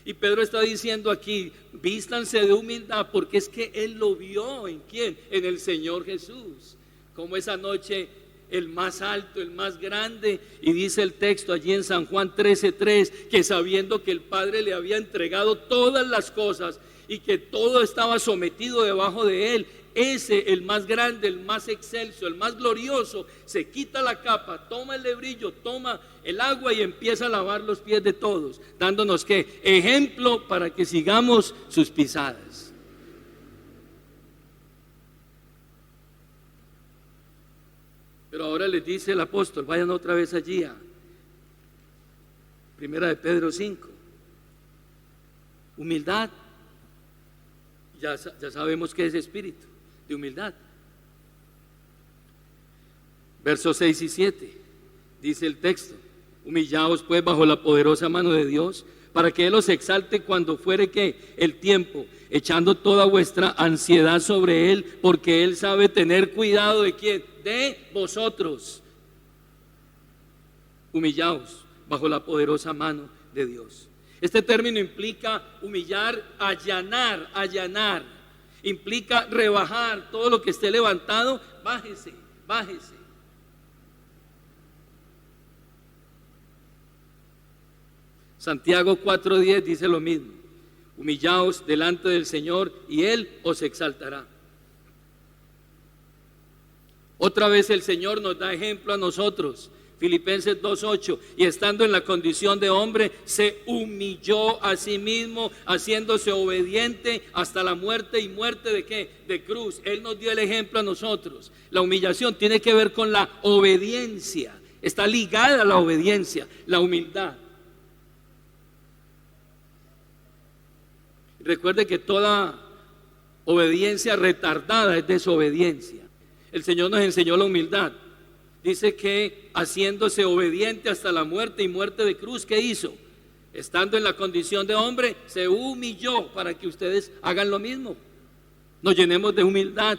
Y Pedro está diciendo aquí: vístanse de humildad, porque es que él lo vio. ¿En quién? En el Señor Jesús. Como esa noche el más alto, el más grande, y dice el texto allí en San Juan 13:3, que sabiendo que el Padre le había entregado todas las cosas y que todo estaba sometido debajo de él, ese, el más grande, el más excelso, el más glorioso, se quita la capa, toma el lebrillo, toma el agua y empieza a lavar los pies de todos, dándonos ¿qué? Ejemplo para que sigamos sus pisadas. Pero ahora les dice el apóstol: vayan otra vez allí a Primera de Pedro 5. Humildad. Ya sabemos qué es espíritu de humildad. Versos 6 y 7, dice el texto: humillaos pues bajo la poderosa mano de Dios, para que Él os exalte cuando fuere que el tiempo, echando toda vuestra ansiedad sobre Él, porque Él sabe tener cuidado de quién, de vosotros. Humillaos bajo la poderosa mano de Dios. Este término implica humillar, allanar, implica rebajar todo lo que esté levantado, bájese. Santiago 4:10 dice lo mismo: humillaos delante del Señor y Él os exaltará. Otra vez el Señor nos da ejemplo a nosotros. Filipenses 2:8, y estando en la condición de hombre, se humilló a sí mismo, haciéndose obediente hasta la muerte. ¿Y muerte de qué? De cruz. Él nos dio el ejemplo a nosotros. La humillación tiene que ver con la obediencia, está ligada a la obediencia, la humildad. Recuerde que toda obediencia retardada es desobediencia. El Señor nos enseñó la humildad. Dice que haciéndose obediente hasta la muerte y muerte de cruz, ¿qué hizo? Estando en la condición de hombre, se humilló para que ustedes hagan lo mismo. Nos llenemos de humildad.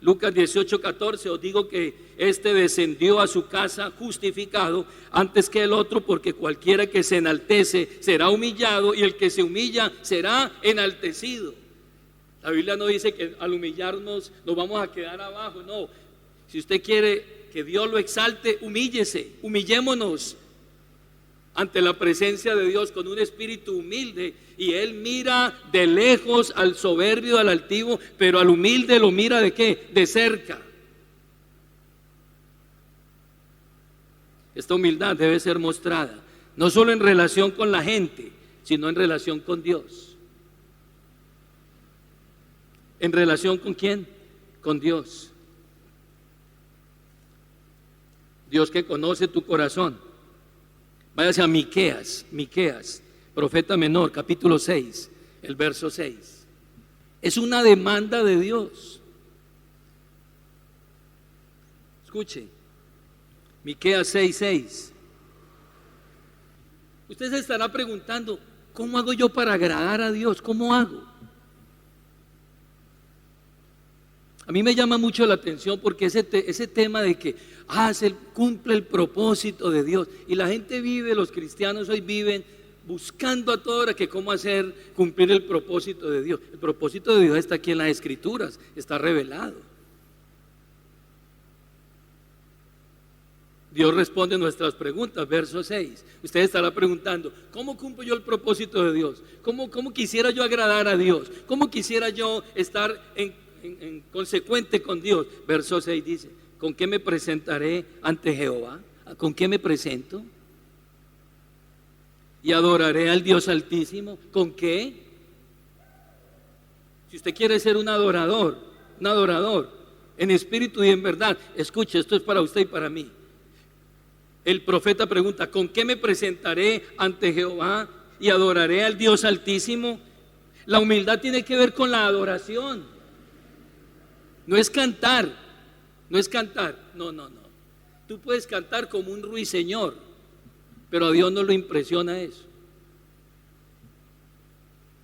Lucas 18:14, os digo que este descendió a su casa justificado antes que el otro, porque cualquiera que se enaltece será humillado, y el que se humilla será enaltecido. La Biblia no dice que al humillarnos nos vamos a quedar abajo, no. Si usted quiere que Dios lo exalte, humíllese, humillémonos ante la presencia de Dios con un espíritu humilde, y Él mira de lejos al soberbio, al altivo, pero al humilde lo mira ¿de qué? De cerca. Esta humildad debe ser mostrada no solo en relación con la gente, sino en relación con Dios. ¿En relación con quién? Con Dios. Dios que conoce tu corazón. Váyase a Miqueas, profeta menor, capítulo 6, el verso 6. Es una demanda de Dios. Escuche, Miqueas 6:6. Usted se estará preguntando: ¿cómo hago yo para agradar a Dios? ¿Cómo hago? A mí me llama mucho la atención porque ese tema de que se cumple el propósito de Dios, y la gente vive, los cristianos hoy viven buscando a toda hora que cómo hacer cumplir el propósito de Dios. El propósito de Dios está aquí en las Escrituras, está revelado. Dios responde nuestras preguntas, verso 6. Usted estará preguntando: ¿cómo cumplo yo el propósito de Dios? ¿Cómo quisiera yo agradar a Dios? ¿Cómo quisiera yo estar en consecuente con Dios? Verso 6 dice: ¿con qué me presentaré ante Jehová? ¿Con qué me presento? ¿Y adoraré al Dios Altísimo? ¿Con qué? Si usted quiere ser un adorador en espíritu y en verdad, escuche, esto es para usted y para mí. El profeta pregunta: ¿con qué me presentaré ante Jehová y adoraré al Dios Altísimo? La humildad tiene que ver con la adoración. No es cantar, no. Tú puedes cantar como un ruiseñor, pero a Dios no lo impresiona eso.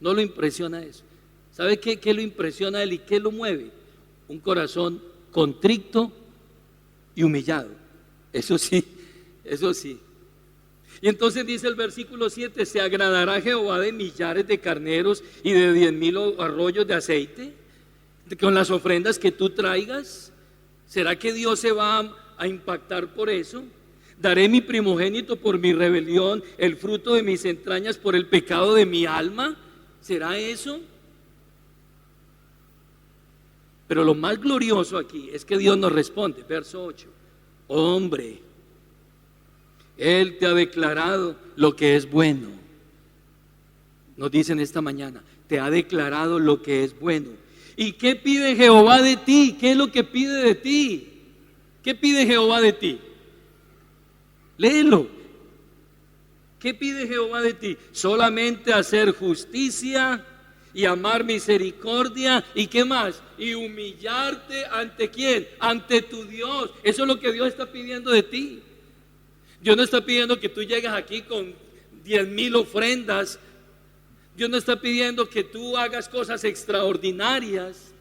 No lo impresiona eso. ¿Sabe qué lo impresiona a Él y qué lo mueve? Un corazón contrito y humillado. Eso sí. Y entonces dice el versículo 7: ¿se agradará Jehová de millares de carneros y de 10,000 arroyos de aceite con las ofrendas que tú traigas? ¿Será que Dios se va a impactar por eso? ¿Daré mi primogénito por mi rebelión, el fruto de mis entrañas por el pecado de mi alma? ¿Será eso? Pero lo más glorioso aquí es que Dios nos responde, verso 8: hombre, Él te ha declarado lo que es bueno. Nos dicen esta mañana: te ha declarado lo que es bueno. ¿Y qué pide Jehová de ti? ¿Qué es lo que pide de ti? ¿Qué pide Jehová de ti? Léelo. ¿Qué pide Jehová de ti? Solamente hacer justicia y amar misericordia, ¿y qué más? Y humillarte ¿ante quién? Ante tu Dios. Eso es lo que Dios está pidiendo de ti. Dios no está pidiendo que tú llegues aquí con 10,000 ofrendas. Dios no está pidiendo que tú hagas cosas extraordinarias.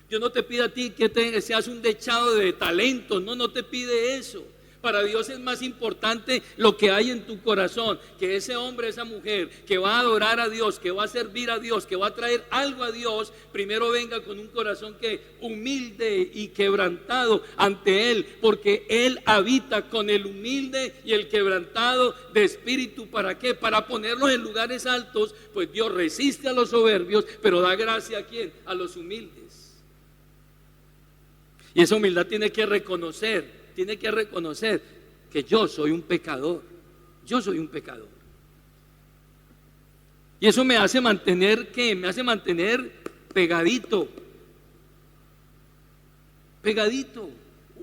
Dios no te pide a ti que seas un dechado de talentos. No te pide eso. Para Dios es más importante lo que hay en tu corazón, que ese hombre, esa mujer que va a adorar a Dios, que va a servir a Dios, que va a traer algo a Dios, primero venga con un corazón que humilde y quebrantado ante Él, porque Él habita con el humilde y el quebrantado de espíritu. ¿Para qué? Para ponerlos en lugares altos, pues Dios resiste a los soberbios, pero da gracia ¿a quién? A los humildes. Y esa humildad tiene que reconocer que yo soy un pecador. Yo soy un pecador. Y eso me hace mantener, ¿qué? Me hace mantener pegadito,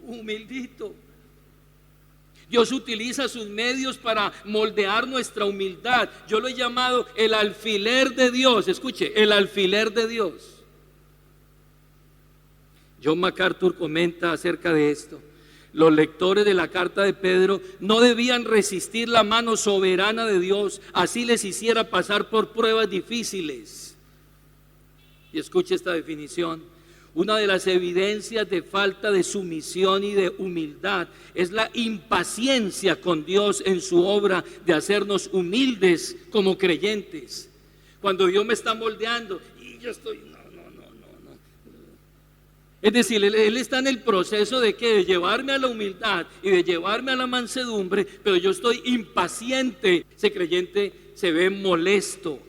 humildito. Dios utiliza sus medios para moldear nuestra humildad. Yo lo he llamado el alfiler de Dios. Escuche, el alfiler de Dios. John MacArthur comenta acerca de esto. Los lectores de la carta de Pedro no debían resistir la mano soberana de Dios, así les hiciera pasar por pruebas difíciles. Y escuche esta definición: una de las evidencias de falta de sumisión y de humildad es la impaciencia con Dios en su obra de hacernos humildes como creyentes. Cuando Dios me está moldeando y yo estoy... Es decir, Él está en el proceso de ¿qué? De llevarme a la humildad y de llevarme a la mansedumbre, pero yo estoy impaciente. Ese creyente se ve molesto,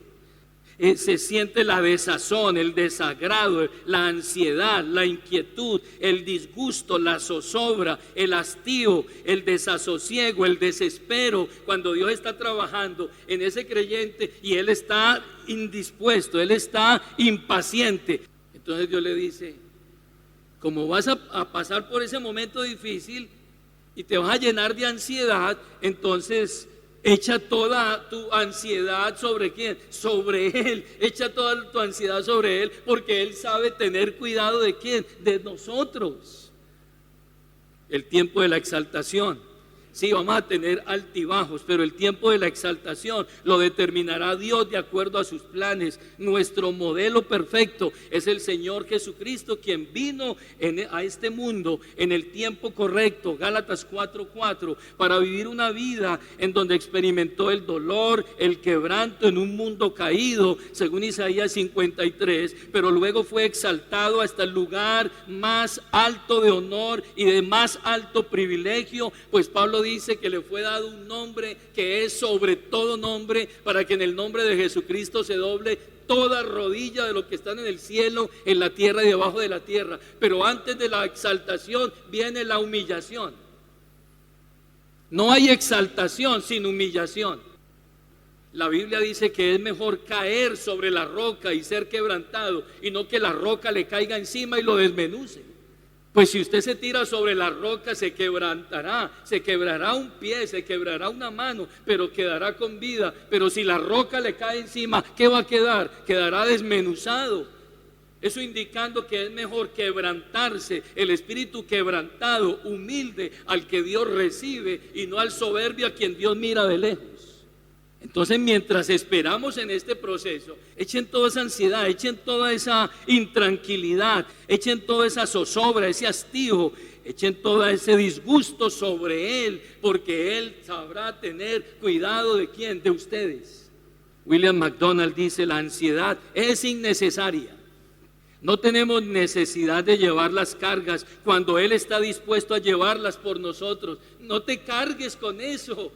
se siente la desazón, el desagrado, la ansiedad, la inquietud, el disgusto, la zozobra, el hastío, el desasosiego, el desespero. Cuando Dios está trabajando en ese creyente y él está indispuesto, él está impaciente, entonces Dios le dice: como vas a pasar por ese momento difícil y te vas a llenar de ansiedad, entonces echa toda tu ansiedad ¿sobre quién? Sobre Él. Echa toda tu ansiedad sobre Él, porque Él sabe tener cuidado ¿de quién? De nosotros. El tiempo de la exaltación. Sí, vamos a tener altibajos, pero el tiempo de la exaltación lo determinará Dios de acuerdo a sus planes. Nuestro modelo perfecto es el Señor Jesucristo, quien vino a este mundo en el tiempo correcto, Gálatas 4:4, para vivir una vida en donde experimentó el dolor, el quebranto en un mundo caído, según Isaías 53, pero luego fue exaltado hasta el lugar más alto de honor y de más alto privilegio, pues Pablo dice que le fue dado un nombre que es sobre todo nombre, para que en el nombre de Jesucristo se doble toda rodilla de los que están en el cielo, en la tierra y debajo de la tierra. Pero antes de la exaltación viene la humillación. No hay exaltación sin humillación. La Biblia dice que es mejor caer sobre la roca y ser quebrantado, y no que la roca le caiga encima y lo desmenuce. Pues si usted se tira sobre la roca, se quebrará un pie, se quebrará una mano, pero quedará con vida. Pero si la roca le cae encima, ¿qué va a quedar? Quedará desmenuzado. Eso indicando que es mejor quebrantarse, el espíritu quebrantado, humilde, al que Dios recibe, y no al soberbio a quien Dios mira de lejos. Entonces, mientras esperamos en este proceso, echen toda esa ansiedad, echen toda esa intranquilidad, echen toda esa zozobra, ese hastío, echen todo ese disgusto sobre Él, porque Él sabrá tener cuidado ¿de quién? De ustedes. William MacDonald dice: la ansiedad es innecesaria. No tenemos necesidad de llevar las cargas cuando Él está dispuesto a llevarlas por nosotros. No te cargues con eso.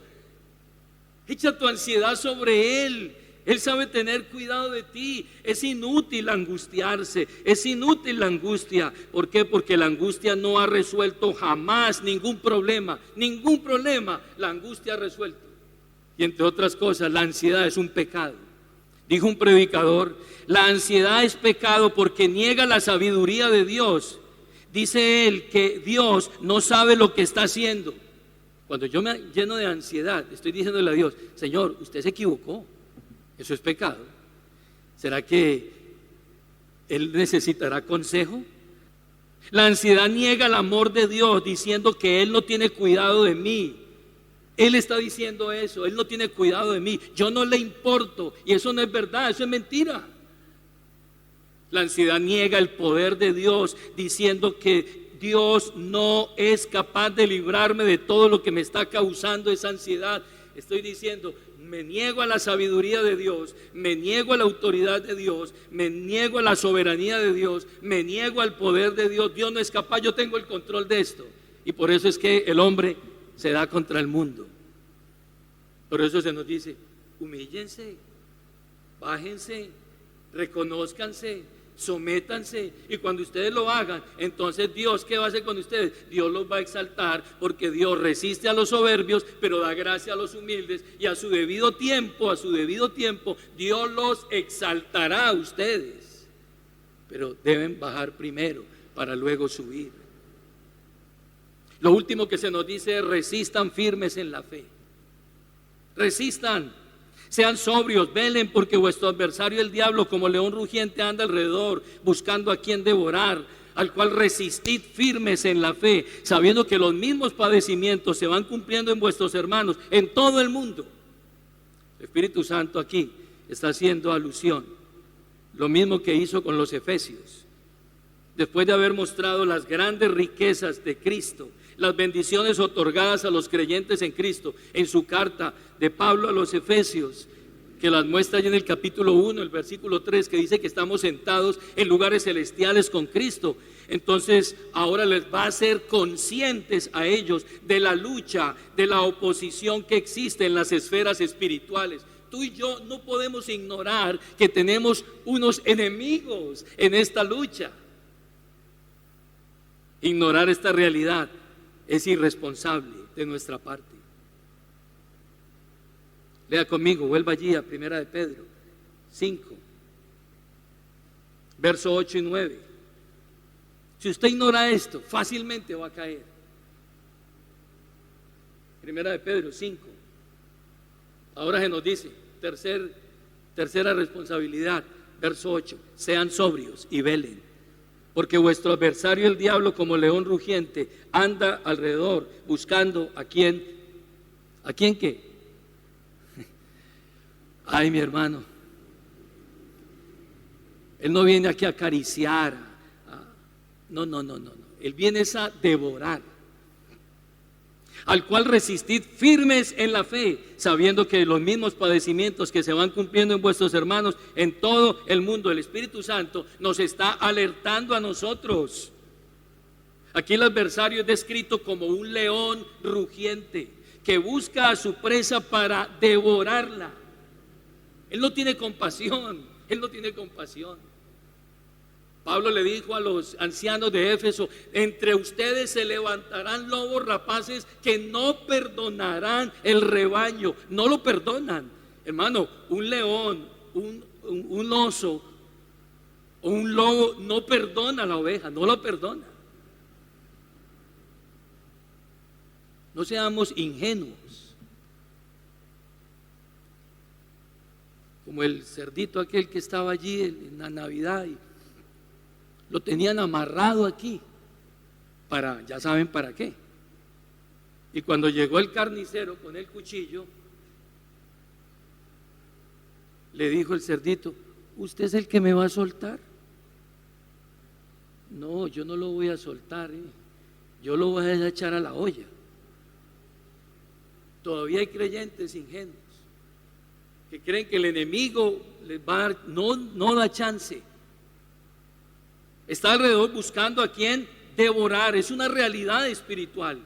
Echa tu ansiedad sobre Él. Él sabe tener cuidado de ti. Es inútil angustiarse, es inútil la angustia. ¿Por qué? Porque la angustia no ha resuelto jamás ningún problema. Ningún problema la angustia ha resuelto. Y entre otras cosas, la ansiedad es un pecado. Dijo un predicador: la ansiedad es pecado porque niega la sabiduría de Dios. Dice él que Dios no sabe lo que está haciendo. Cuando yo me lleno de ansiedad, estoy diciéndole a Dios: Señor, usted se equivocó, eso es pecado. ¿Será que él necesitará consejo? La ansiedad niega el amor de Dios diciendo que Él no tiene cuidado de mí. Él está diciendo eso, Él no tiene cuidado de mí, yo no le importo, y eso no es verdad, eso es mentira. La ansiedad niega el poder de Dios diciendo que Dios no es capaz de librarme de todo lo que me está causando esa ansiedad. Estoy diciendo, me niego a la sabiduría de Dios, me niego a la autoridad de Dios, me niego a la soberanía de Dios, me niego al poder de Dios. Dios no es capaz, yo tengo el control de esto. Y por eso es que el hombre se da contra el mundo. Por eso se nos dice, humíllense, bájense, reconózcanse, sométanse, y cuando ustedes lo hagan, entonces Dios, ¿qué va a hacer con ustedes? Dios los va a exaltar, porque Dios resiste a los soberbios, pero da gracia a los humildes, y a su debido tiempo, Dios los exaltará a ustedes. Pero deben bajar primero para luego subir. Lo último que se nos dice es: resistan firmes en la fe. Resistan. Sean sobrios, velen, porque vuestro adversario el diablo como león rugiente anda alrededor buscando a quien devorar, al cual resistid firmes en la fe, sabiendo que los mismos padecimientos se van cumpliendo en vuestros hermanos en todo el mundo. El Espíritu Santo aquí está haciendo alusión, lo mismo que hizo con los efesios. Después de haber mostrado las grandes riquezas de Cristo, las bendiciones otorgadas a los creyentes en Cristo, en su carta de Pablo a los Efesios, que las muestra allí en el capítulo 1, el versículo 3, que dice que estamos sentados en lugares celestiales con Cristo. Entonces ahora les va a hacer conscientes a ellos de la lucha, de la oposición que existe en las esferas espirituales. Tú y yo no podemos ignorar que tenemos unos enemigos en esta lucha. Ignorar esta realidad es irresponsable de nuestra parte. Lea conmigo, vuelva allí a 1 de Pedro 5, verso 8 y 9. Si usted ignora esto, fácilmente va a caer. 1 de Pedro 5. Ahora se nos dice, tercera responsabilidad, verso 8: sean sobrios y velen, porque vuestro adversario el diablo como león rugiente anda alrededor buscando a quien qué. Ay, mi hermano, él no viene aquí a acariciar, no, él viene a devorar, al cual resistid firmes en la fe, sabiendo que los mismos padecimientos que se van cumpliendo en vuestros hermanos en todo el mundo. El Espíritu Santo nos está alertando a nosotros. Aquí el adversario es descrito como un león rugiente que busca a su presa para devorarla. Él no tiene compasión, Pablo le dijo a los ancianos de Éfeso: entre ustedes se levantarán lobos rapaces que no perdonarán el rebaño. No lo perdonan, hermano. Un león, un oso o un lobo no perdona a la oveja, no lo perdona. No seamos ingenuos. Como el cerdito aquel que estaba allí en la Navidad, y lo tenían amarrado aquí para, ya saben para qué. Y cuando llegó el carnicero con el cuchillo, le dijo el cerdito: ¿usted es el que me va a soltar? No, yo no lo voy a soltar, yo lo voy a echar a la olla. Todavía hay creyentes ingenuos que creen que el enemigo les va a dar, no da chance. Está alrededor buscando a quien devorar. Es una realidad espiritual.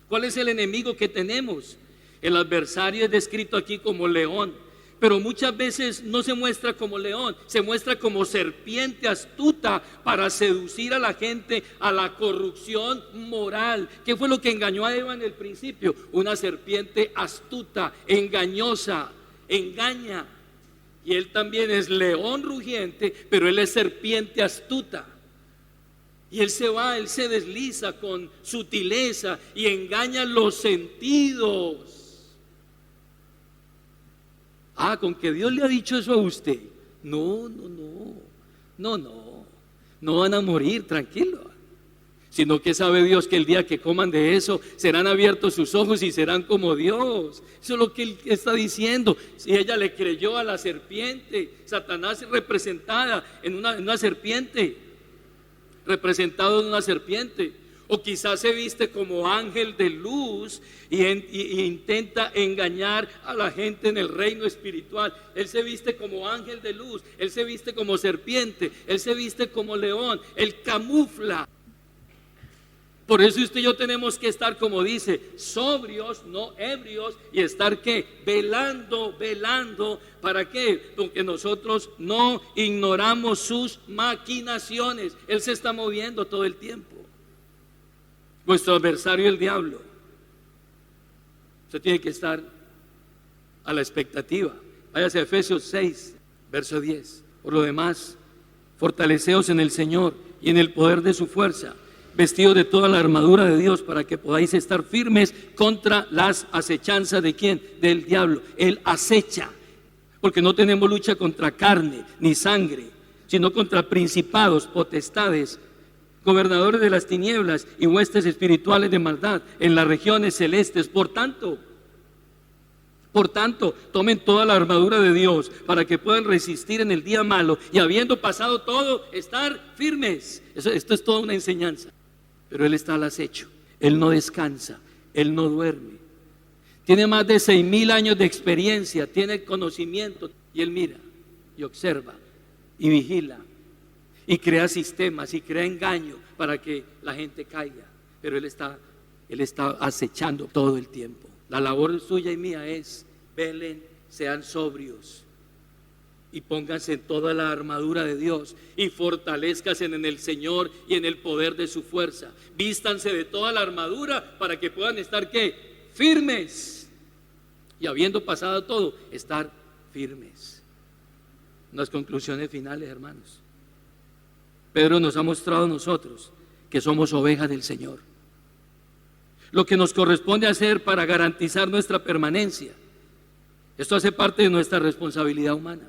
¿Cuál es el enemigo que tenemos? El adversario es descrito aquí como león, pero muchas veces no se muestra como león, se muestra como serpiente astuta para seducir a la gente a la corrupción moral. ¿Qué fue lo que engañó a Eva en el principio? Una serpiente astuta, engañosa, engaña. Y él también es león rugiente, pero él es serpiente astuta. Y él se desliza con sutileza y engaña los sentidos. Con que Dios le ha dicho eso a usted, No, no, no, no, no, no van a morir, tranquilo. Sino que sabe Dios que el día que coman de eso serán abiertos sus ojos y serán como Dios. Eso es lo que Él está diciendo. Si ella le creyó a la serpiente, Satanás es representada en una serpiente, representado en una serpiente. O quizás se viste como ángel de luz y intenta engañar a la gente en el reino espiritual. Él se viste como ángel de luz, él se viste como serpiente, él se viste como león, él camufla. Por eso usted y yo tenemos que estar, como dice, sobrios, no ebrios, y estar ¿qué? Velando. ¿Para qué? Porque nosotros no ignoramos sus maquinaciones. Él se está moviendo todo el tiempo. Nuestro adversario, el diablo. Usted tiene que estar a la expectativa. Váyase a Efesios 6, verso 10. Por lo demás, fortaleceos en el Señor y en el poder de su fuerza, vestidos de toda la armadura de Dios, para que podáis estar firmes contra las acechanzas ¿de quién? Del diablo. Él acecha, porque no tenemos lucha contra carne ni sangre, sino contra principados, potestades, gobernadores de las tinieblas y huestes espirituales de maldad en las regiones celestes. Por tanto, tomen toda la armadura de Dios para que puedan resistir en el día malo y, habiendo pasado todo, estar firmes. Esto es toda una enseñanza. Pero Él está al acecho, Él no descansa, Él no duerme. Tiene más de 6,000 años de experiencia, tiene conocimiento, y Él mira y observa y vigila y crea sistemas y crea engaño para que la gente caiga. Pero Él está acechando todo el tiempo. La labor suya y mía es: velen, sean sobrios y pónganse en toda la armadura de Dios y fortalezcanse en el Señor y en el poder de su fuerza. Vístanse de toda la armadura para que puedan estar ¿qué? Firmes. Y habiendo pasado todo, estar firmes. Unas conclusiones finales, hermanos. Pedro nos ha mostrado a nosotros que somos ovejas del Señor. Lo que nos corresponde hacer para garantizar nuestra permanencia. Esto hace parte de nuestra responsabilidad humana.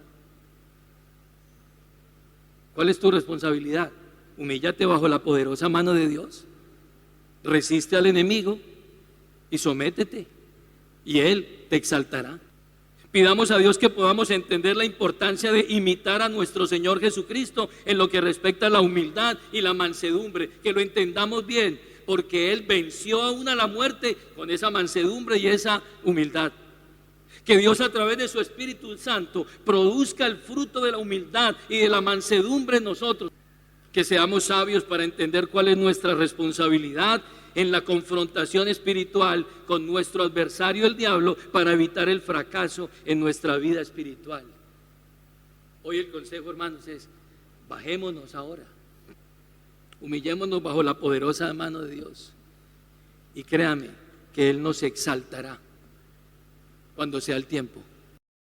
¿Cuál es tu responsabilidad? Humíllate bajo la poderosa mano de Dios. Resiste al enemigo y sométete, y Él te exaltará. Pidamos a Dios que podamos entender la importancia de imitar a nuestro Señor Jesucristo en lo que respecta a la humildad y la mansedumbre, que lo entendamos bien, porque Él venció aún a la muerte con esa mansedumbre y esa humildad. Que Dios, a través de su Espíritu Santo, produzca el fruto de la humildad y de la mansedumbre en nosotros. Que seamos sabios para entender cuál es nuestra responsabilidad en la confrontación espiritual con nuestro adversario, el diablo, para evitar el fracaso en nuestra vida espiritual. Hoy el consejo, hermanos, es: bajémonos ahora, humillémonos bajo la poderosa mano de Dios, y créame que Él nos exaltará cuando sea el tiempo.